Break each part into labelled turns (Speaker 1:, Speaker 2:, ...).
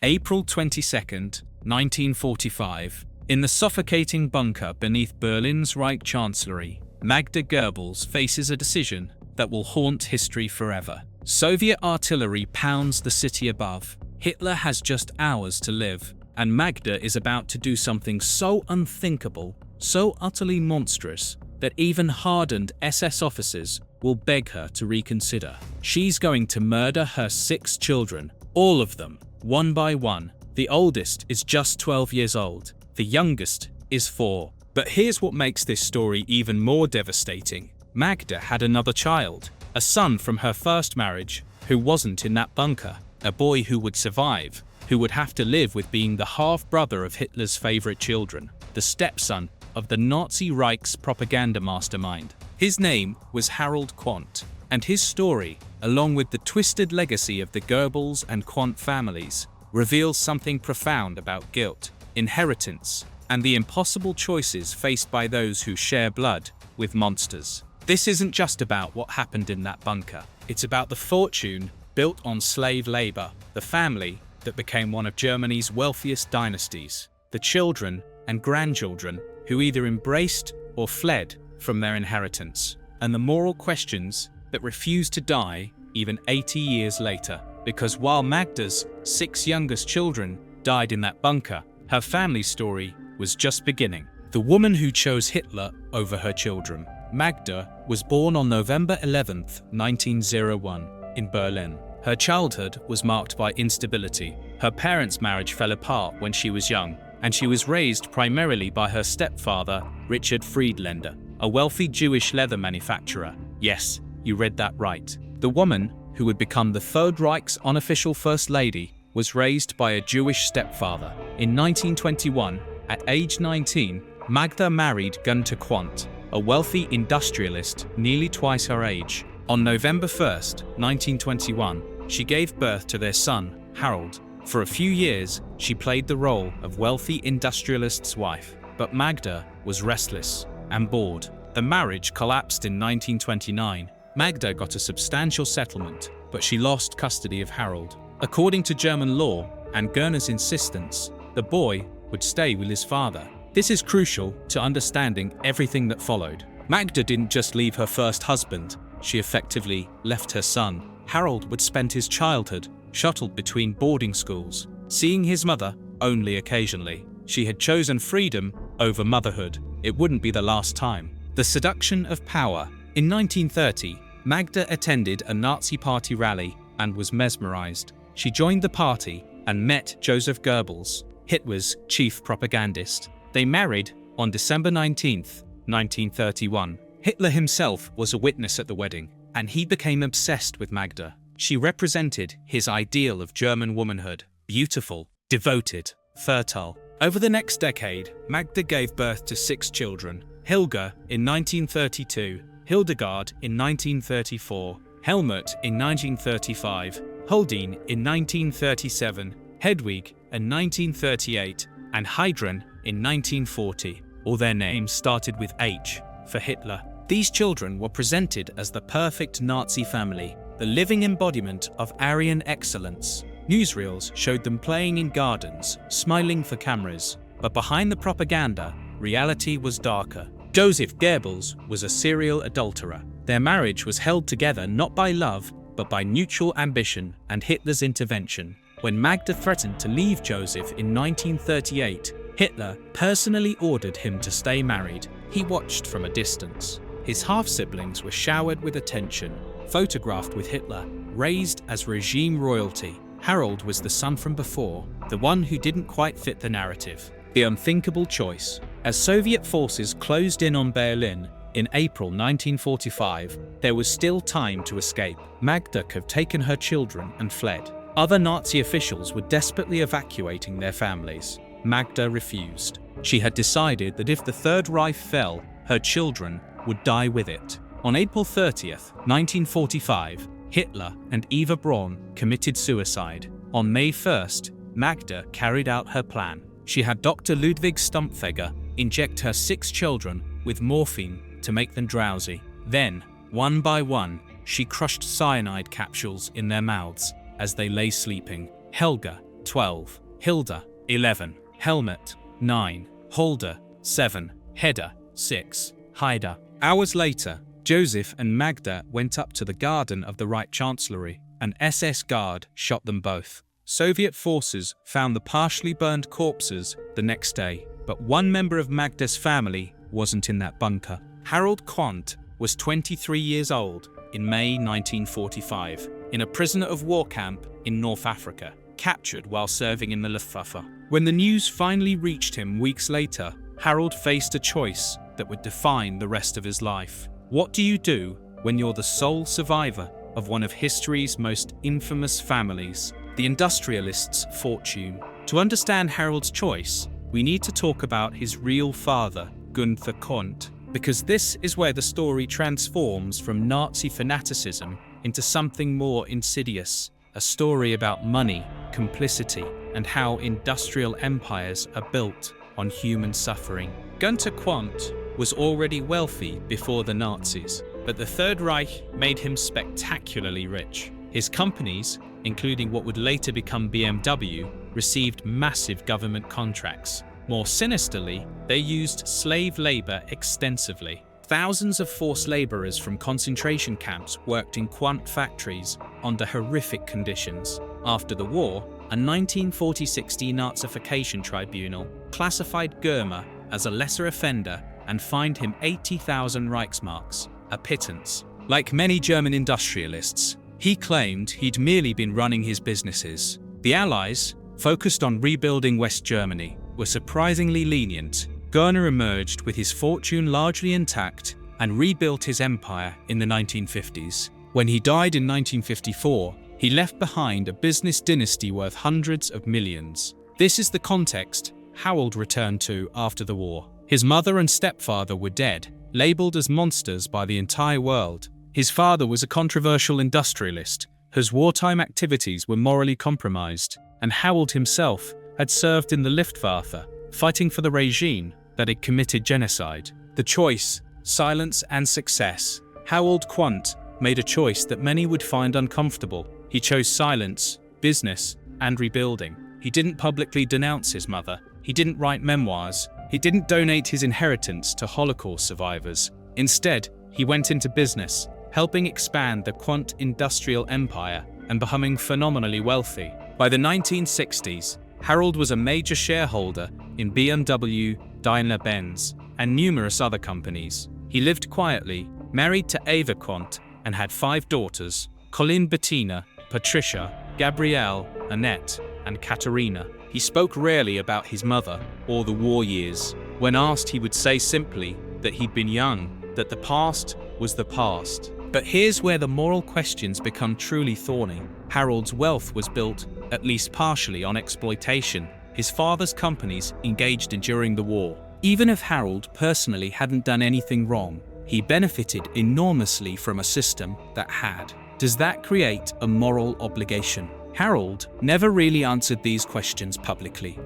Speaker 1: April 22nd, 1945. In the suffocating bunker beneath Berlin's Reich Chancellery, Magda Goebbels faces a decision that will haunt history forever. Soviet artillery pounds the city above. Hitler has just hours to live, and Magda is about to do something so unthinkable, so utterly monstrous, that even hardened SS officers will beg her to reconsider. She's going to murder her 6 children, all of them, one by one. The oldest is just 12 years old. The youngest is 4. But here's what makes this story even more devastating. Magda had another child, a son from her first marriage, who wasn't in that bunker, a boy who would survive, who would have to live with being the half-brother of Hitler's favorite children, the stepson of the Nazi Reich's propaganda mastermind. His name was Harold Quandt, and his story, along with the twisted legacy of the Goebbels and Quandt families, reveals something profound about guilt, inheritance, and the impossible choices faced by those who share blood with monsters. This isn't just about what happened in that bunker. It's about the fortune built on slave labor, the family that became one of Germany's wealthiest dynasties, the children and grandchildren who either embraced or fled from their inheritance, and the moral questions that refuse to die even 80 years later. Because while Magda's 6 youngest children died in that bunker, her family story was just beginning. The woman who chose Hitler over her children. Magda was born on November 11, 1901, in Berlin. Her childhood was marked by instability. Her parents' marriage fell apart when she was young, and she was raised primarily by her stepfather, Richard Friedländer, a wealthy Jewish leather manufacturer. Yes, you read that right. The woman, who would become the Third Reich's unofficial First Lady, was raised by a Jewish stepfather. In 1921, at age 19, Magda married Günther Quandt, a wealthy industrialist nearly twice her age. On November 1, 1921, she gave birth to their son, Harold. For a few years, she played the role of wealthy industrialist's wife, but Magda was restless and bored. The marriage collapsed in 1929. Magda got a substantial settlement, but she lost custody of Harold. According to German law and Goerner's insistence, the boy would stay with his father. This is crucial to understanding everything that followed. Magda didn't just leave her first husband, she effectively left her son. Harold would spend his childhood shuttled between boarding schools, seeing his mother only occasionally. She had chosen freedom over motherhood. It wouldn't be the last time. The seduction of power. In 1930, Magda attended a Nazi party rally and was mesmerized. She joined the party and met Joseph Goebbels, Hitler's chief propagandist. They married on December 19, 1931. Hitler himself was a witness at the wedding, and he became obsessed with Magda. She represented his ideal of German womanhood: beautiful, devoted, fertile. Over the next decade, Magda gave birth to 6 children: Hilga in 1932, Hildegard in 1934, Helmut in 1935, Huldine in 1937, Hedwig in 1938, and Heidrun in 1940. All their names started with H for Hitler. These children were presented as the perfect Nazi family, the living embodiment of Aryan excellence. Newsreels showed them playing in gardens, smiling for cameras. But behind the propaganda, reality was darker. Joseph Goebbels was a serial adulterer. Their marriage was held together not by love, but by mutual ambition and Hitler's intervention. When Magda threatened to leave Joseph in 1938, Hitler personally ordered him to stay married. He watched from a distance. His half-siblings were showered with attention, photographed with Hitler, raised as regime royalty. Harold was the son from before, the one who didn't quite fit the narrative. The unthinkable choice. As Soviet forces closed in on Berlin in April 1945, there was still time to escape. Magda could have taken her children and fled. Other Nazi officials were desperately evacuating their families. Magda refused. She had decided that if the Third Reich fell, her children would die with it. On April 30th, 1945, Hitler and Eva Braun committed suicide. On May 1st, Magda carried out her plan. She had Dr. Ludwig Stumpfegger inject her 6 children with morphine to make them drowsy. Then, one by one, she crushed cyanide capsules in their mouths as they lay sleeping. Helga 12, Hilda, 11, Helmut, 9, Holder, 7, Hedda, 6, Haida. Hours later, Joseph and Magda went up to the garden of the Reich Chancellery. An SS guard shot them both. Soviet forces found the partially burned corpses the next day, but one member of Magda's family wasn't in that bunker. Harold Quandt was 23 years old in May 1945, in a prisoner of war camp in North Africa, captured while serving in the Luftwaffe. When the news finally reached him weeks later, Harold faced a choice that would define the rest of his life. What do you do when you're the sole survivor of one of history's most infamous families, the industrialist's fortune? To understand Harold's choice, we need to talk about his real father, Gunther Quandt, because this is where the story transforms from Nazi fanaticism into something more insidious, a story about money, complicity, and how industrial empires are built on human suffering. Gunther Quandt was already wealthy before the Nazis, but the Third Reich made him spectacularly rich. His companies, including what would later become BMW, received massive government contracts. More sinisterly, they used slave labor extensively. Thousands of forced laborers from concentration camps worked in Quandt factories under horrific conditions. After the war, a 1946 denazification tribunal classified Goermer as a lesser offender and fined him 80,000 Reichsmarks, a pittance. Like many German industrialists, he claimed he'd merely been running his businesses. The Allies, focused on rebuilding West Germany, were surprisingly lenient. Goerner emerged with his fortune largely intact and rebuilt his empire in the 1950s. When he died in 1954, he left behind a business dynasty worth hundreds of millions. This is the context Harold returned to after the war. His mother and stepfather were dead, labeled as monsters by the entire world. His father was a controversial industrialist whose wartime activities were morally compromised, and Harold himself had served in the Luftwaffe, fighting for the regime that had committed genocide. The choice, silence and success. Harold Quandt made a choice that many would find uncomfortable. He chose silence, business, and rebuilding. He didn't publicly denounce his mother. He didn't write memoirs. He didn't donate his inheritance to Holocaust survivors. Instead, he went into business, helping expand the Quandt industrial empire and becoming phenomenally wealthy. By the 1960s, Harold was a major shareholder in BMW, Daimler-Benz, and numerous other companies. He lived quietly, married to Eva Quandt, and had 5 daughters: Colin, Bettina, Patricia, Gabrielle, Annette, and Katerina. He spoke rarely about his mother or the war years. When asked, he would say simply that he'd been young, that the past was the past. But here's where the moral questions become truly thorny. Harold's wealth was built, at least partially, on exploitation. His father's companies engaged in during the war. Even if Harold personally hadn't done anything wrong, he benefited enormously from a system that had. Does that create a moral obligation? Harold never really answered these questions publicly.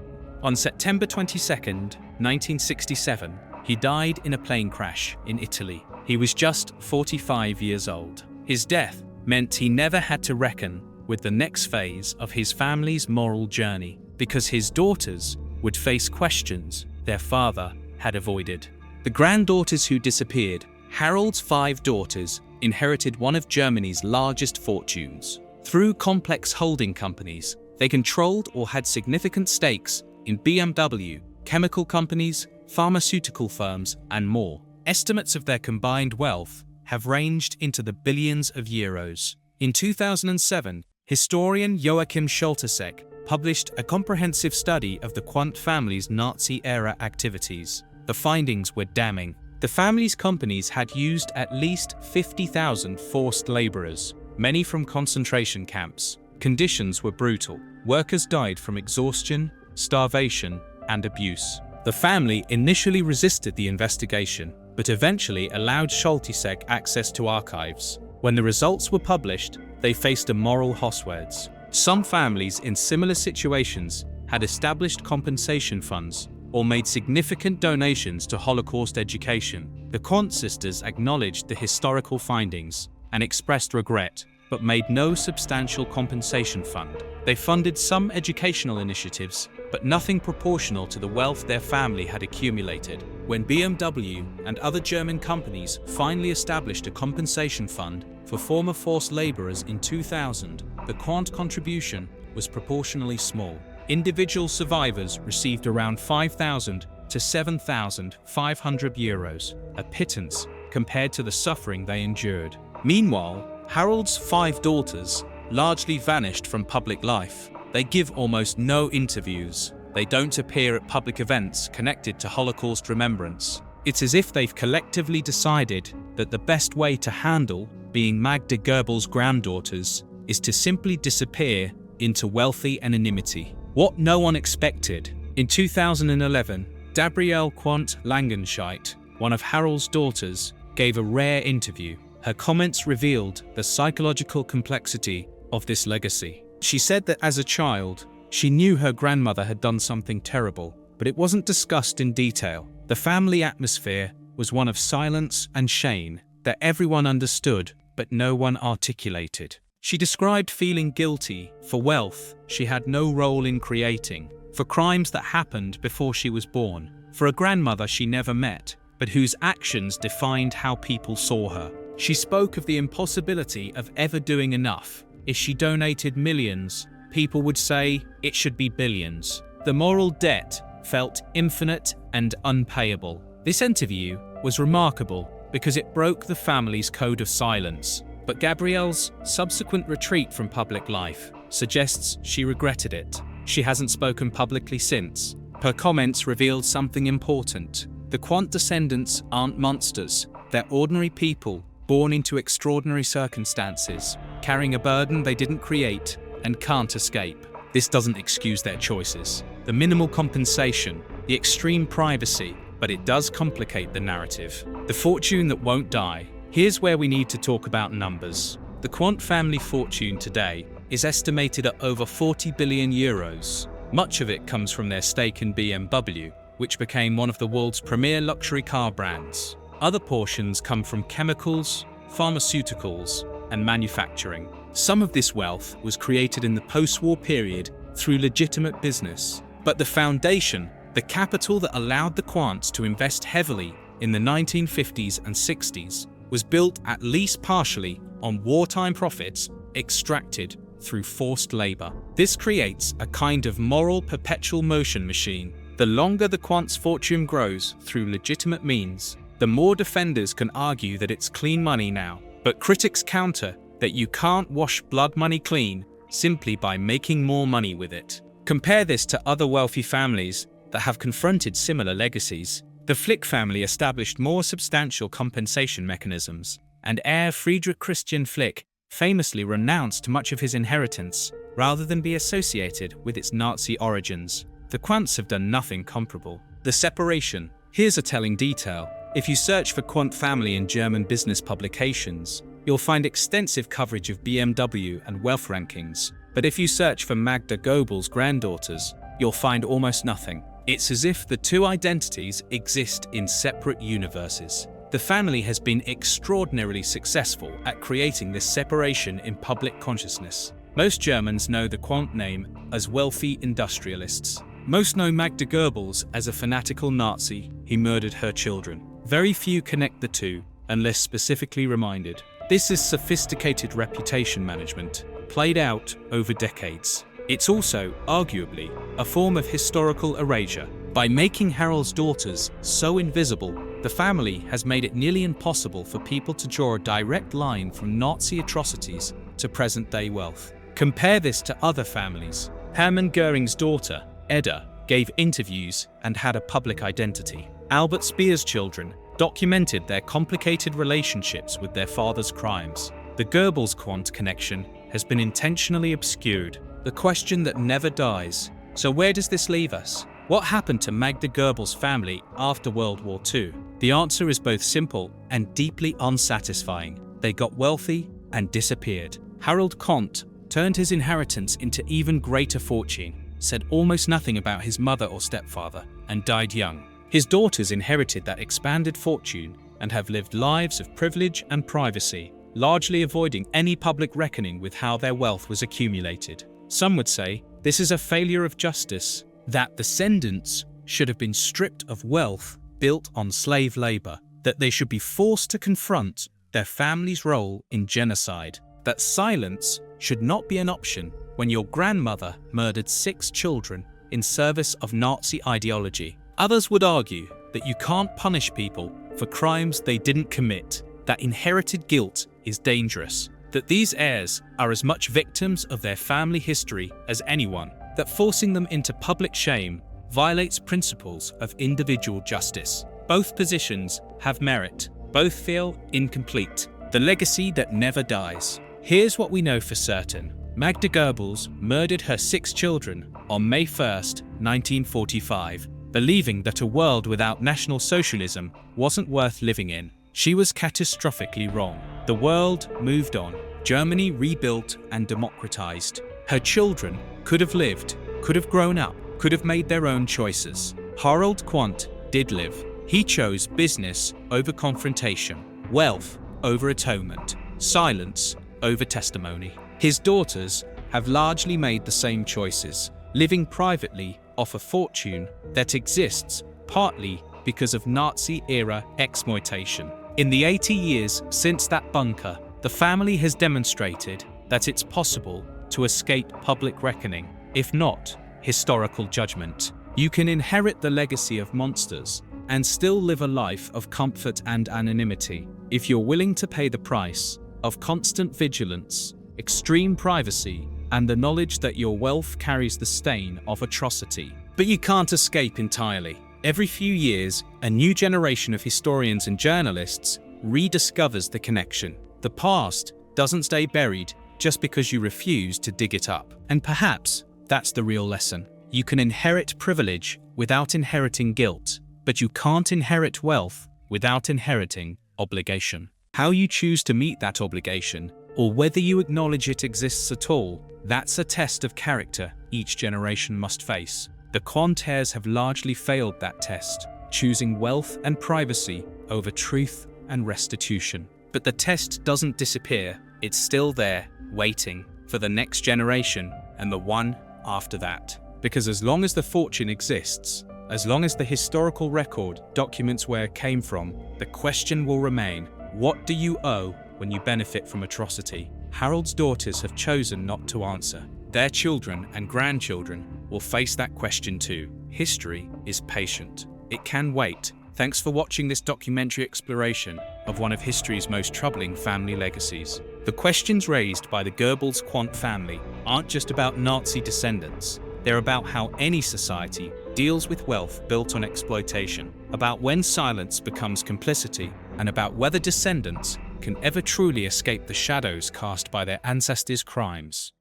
Speaker 1: On September 22, 1967, he died in a plane crash in Italy. He was just 45 years old. His death meant he never had to reckon with the next phase of his family's moral journey, because his daughters would face questions their father had avoided. The granddaughters who disappeared, Harold's 5 daughters, inherited one of Germany's largest fortunes. Through complex holding companies, they controlled or had significant stakes in BMW, chemical companies, pharmaceutical firms, and more. Estimates of their combined wealth have ranged into the billions of euros. In 2007, historian Joachim Scholtesek published a comprehensive study of the Quandt family's Nazi-era activities. The findings were damning. The family's companies had used at least 50,000 forced laborers, many from concentration camps. Conditions were brutal. Workers died from exhaustion, starvation, and abuse. The family initially resisted the investigation, but eventually allowed Scholtesek access to archives. When the results were published, they faced a moral crossroads. Some families in similar situations had established compensation funds or made significant donations to Holocaust education. The Quandt sisters acknowledged the historical findings and expressed regret. but made no substantial compensation fund. They funded some educational initiatives, but nothing proportional to the wealth their family had accumulated. When BMW and other German companies finally established a compensation fund for former forced laborers in 2000, the quant contribution was proportionally small. Individual survivors received around 5,000 to 7,500 euros, a pittance compared to the suffering they endured. Meanwhile, Harold's 5 daughters largely vanished from public life. They give almost no interviews. They don't appear at public events connected to Holocaust remembrance. It's as if they've collectively decided that the best way to handle being Magda Goebbels' granddaughters is to simply disappear into wealthy anonymity. What no one expected. In 2011, Gabrielle Quant Langenscheidt, one of Harold's daughters, gave a rare interview. Her comments revealed the psychological complexity of this legacy. She said that as a child, she knew her grandmother had done something terrible, but it wasn't discussed in detail. The family atmosphere was one of silence and shame that everyone understood, but no one articulated. She described feeling guilty for wealth she had no role in creating, for crimes that happened before she was born, for a grandmother she never met, but whose actions defined how people saw her. She spoke of the impossibility of ever doing enough. If she donated millions, people would say it should be billions. The moral debt felt infinite and unpayable. This interview was remarkable because it broke the family's code of silence. But Gabrielle's subsequent retreat from public life suggests she regretted it. She hasn't spoken publicly since. Her comments revealed something important. The Quant descendants aren't monsters. They're ordinary people born into extraordinary circumstances, carrying a burden they didn't create and can't escape. This doesn't excuse their choices, the minimal compensation, the extreme privacy, but it does complicate the narrative. The fortune that won't die. Here's where we need to talk about numbers. The Quant family fortune today is estimated at over 40 billion euros. Much of it comes from their stake in BMW, which became one of the world's premier luxury car brands. Other portions come from chemicals, pharmaceuticals, and manufacturing. Some of this wealth was created in the post-war period through legitimate business. But the foundation, the capital that allowed the Quants to invest heavily in the 1950s and 60s, was built at least partially on wartime profits extracted through forced labor. This creates a kind of moral perpetual motion machine. The longer the Quants' fortune grows through legitimate means, the more defenders can argue that it's clean money now. But critics counter that you can't wash blood money clean simply by making more money with it. Compare this to other wealthy families that have confronted similar legacies. The Flick family established more substantial compensation mechanisms, and heir Friedrich Christian Flick famously renounced much of his inheritance rather than be associated with its Nazi origins. The Quants have done nothing comparable. The separation. Here's a telling detail. If you search for Quant family in German business publications, you'll find extensive coverage of BMW and wealth rankings. But if you search for Magda Goebbels' granddaughters, you'll find almost nothing. It's as if the two identities exist in separate universes. The family has been extraordinarily successful at creating this separation in public consciousness. Most Germans know the Quant name as wealthy industrialists. Most know Magda Goebbels as a fanatical Nazi who murdered her children. Very few connect the two, unless specifically reminded. This is sophisticated reputation management, played out over decades. It's also, arguably, a form of historical erasure. By making Harold's daughters so invisible, the family has made it nearly impossible for people to draw a direct line from Nazi atrocities to present-day wealth. Compare this to other families. Hermann Goering's daughter, Edda, gave interviews and had a public identity. Albert Speer's children documented their complicated relationships with their father's crimes. The Goebbels Quant connection has been intentionally obscured. The question that never dies. So where does this leave us? What happened to Magda Goebbels' family after World War II? The answer is both simple and deeply unsatisfying. They got wealthy and disappeared. Harold Quant turned his inheritance into even greater fortune, said almost nothing about his mother or stepfather, and died young. His daughters inherited that expanded fortune and have lived lives of privilege and privacy. largely avoiding any public reckoning with how their wealth was accumulated. Some would say this is a failure of justice, that descendants should have been stripped of wealth built on slave labor, that they should be forced to confront their family's role in genocide, that silence should not be an option when your grandmother murdered 6 children in service of Nazi ideology. Others would argue that you can't punish people for crimes they didn't commit, that inherited guilt is dangerous, that these heirs are as much victims of their family history as anyone, that forcing them into public shame violates principles of individual justice. Both positions have merit. Both feel incomplete. The legacy that never dies. Here's what we know for certain. Magda Goebbels murdered her 6 children on May 1st, 1945, believing that a world without National Socialism wasn't worth living in. She was catastrophically wrong. The world moved on. Germany rebuilt and democratized. Her children could have lived, could have grown up, could have made their own choices. Harold Quandt did live. He chose business over confrontation, wealth over atonement, silence over testimony. His daughters have largely made the same choices, living privately off a fortune that exists partly because of Nazi-era exploitation. In the 80 years since that bunker, the family has demonstrated that it's possible to escape public reckoning, if not historical judgment. You can inherit the legacy of monsters and still live a life of comfort and anonymity if you're willing to pay the price of constant vigilance, extreme privacy, and the knowledge that your wealth carries the stain of atrocity. But you can't escape entirely. Every few years, a new generation of historians and journalists rediscovers the connection. The past doesn't stay buried just because you refuse to dig it up. And perhaps that's the real lesson. You can inherit privilege without inheriting guilt, but you can't inherit wealth without inheriting obligation. How you choose to meet that obligation, or whether you acknowledge it exists at all, that's a test of character each generation must face. The Quandt heirs have largely failed that test, choosing wealth and privacy over truth and restitution. But the test doesn't disappear. It's still there, waiting for the next generation and the one after that. Because as long as the fortune exists, as long as the historical record documents where it came from, the question will remain, what do you owe when you benefit from atrocity? Harold's daughters have chosen not to answer. Their children and grandchildren will face that question too. History is patient. It can wait. Thanks for watching this documentary exploration of one of history's most troubling family legacies. The questions raised by the Goebbels Quandt family aren't just about Nazi descendants. They're about how any society deals with wealth built on exploitation, about when silence becomes complicity, and about whether descendants can ever truly escape the shadows cast by their ancestors' crimes.